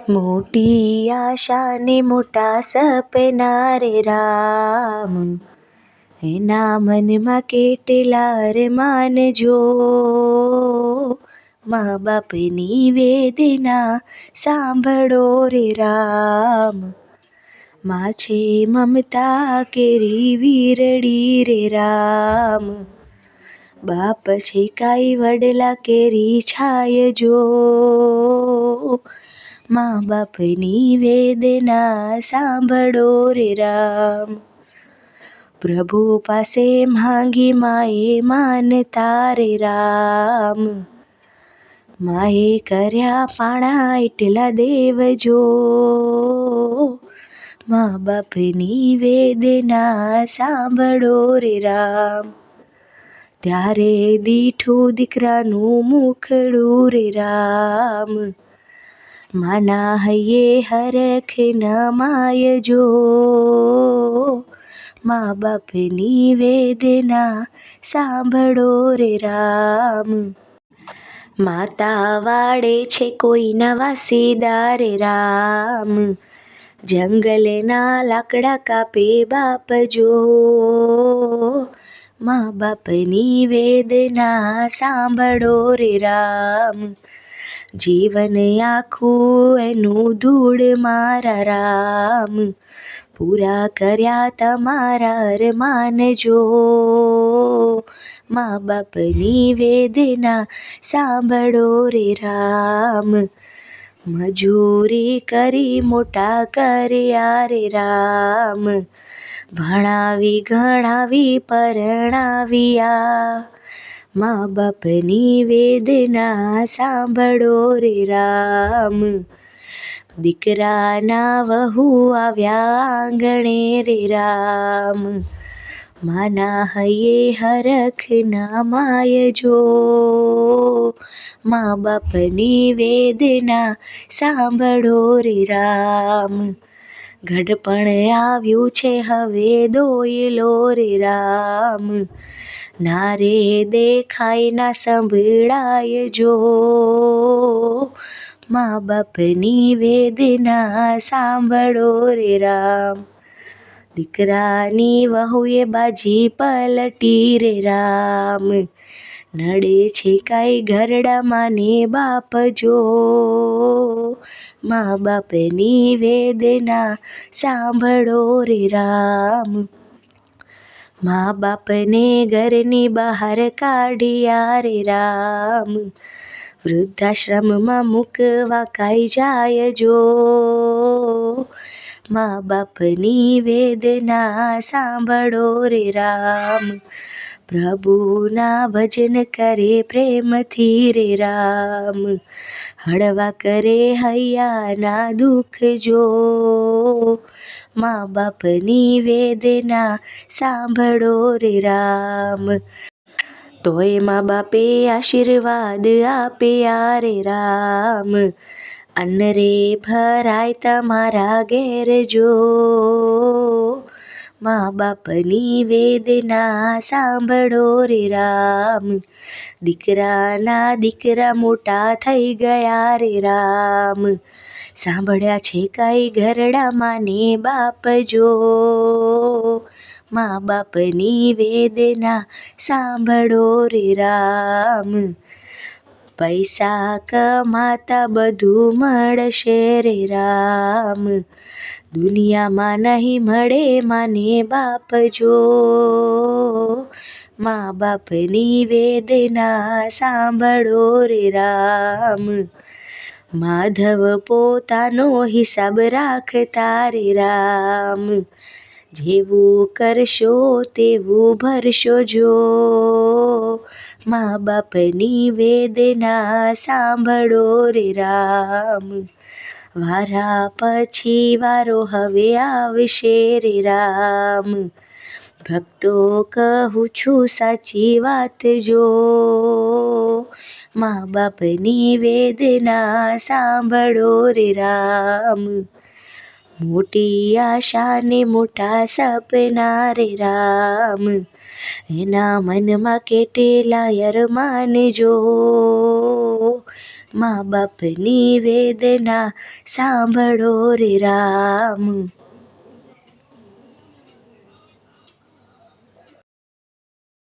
મોટી આશા ને મોટા સપના રે રામ, એના મનમાં કેટલા અરમાન જો. મા બાપની વેદના સાંભળો રે રામ, માં છે મમતા કેરી વીરડી રે રામ, બાપ છે કાંઈ વડલા કેરી છાય જો. મા બાપની વેદના સાંભળો રે રામ, પ્રભુ પાસે માંગી માએ માનતા રે રામ, માએ કર્યા પાણા એટલા દેવજો. મા બાપની વેદના સાંભળો રે રામ, ત્યારે દીઠું દીકરાનું મુખડું રે રામ, માના હૈયે હરખ ન માય જો. મા બાપની વેદના સાંભળો રે રામ, માતા વાળે છે કોઈના વાસીદા રે રામ, જંગલના લાકડા કાપે બાપ જો. મા બાપની વેદના સાંભળો રે રામ, જીવન આખું એનું ધૂળ મારા રામ, પૂરા કર્યા તમારા અરમાન જો. મા બાપની વેદના સાંભળો રે રામ, મજૂરી કરી મોટા કર્યા રે રામ, ભણાવી ગણાવી પરણાવ્યા. મા બાપની વેદના સાંભળો રે રામ, દીકરાના વહુ આવ્યા આંગણે રે રામ, માના હૈયે હરખ ના માય જો. મા બાપની વેદના સાંભળો રે રામ, ઘડપણ આવ્યું છે હવે દોયલો રે રામ, ના રે દેખાય ના સંભળાય જો. મા બાપની વેદના સાંભળો રે રામ, દીકરાની વહુએ બાજી પલટી રે રામ, નડે છે કાંઈ ઘરડામાં ને બાપ જો. મા બાપની વેદના સાંભળો રે રામ, મા બાપને ઘરની બહાર કાઢ્યા રે રામ, વૃદ્ધાશ્રમમાં મૂકવા કાંઈ જાય જો. મા બાપની વેદના સાંભળો રે રામ, પ્રભુના ભજન કરે પ્રેમથી રે રામ, હળવા કરે હૈયાના દુઃખ જો. મા બાપની વેદના સાંભળો રે રામ, તોય મા બાપે આશીર્વાદ આપ્યા રે રામ, અન્ન રે ભરાય તમારા ઘેર જો. મા બાપની વેદના સાંભળો રે રામ, દીકરાના દીકરા મોટા થઈ ગયા રે રામ, સાંભળ્યા છે કાંઈ ઘરડામાં ને બાપ જો. મા બાપની વેદના સાંભળો રે રામ, પૈસા કમાતા બધું મળશે રે રામ, દુનિયામાં નહીં મળે માને બાપ જો. મા બાપની વેદના સાંભળો રે રામ, માધવ પોતાનો હિસાબ રાખતા રે રામ, જેવું કરશો તેવું ભરશો જો. મા બાપની વેદના સાંભળો રે રામ, વારા પછી વારો હવે આવશે રે રામ, ભક્તો કહું છું સાચી વાત જો. મા બાપની વેદના સાંભળો રે રામ, મોટી આશા ને મોટા સપના રે રામ, એના મનમાં કેટલા અરમાન જો. મા બાપની વેદના સાંભળો રે રામ.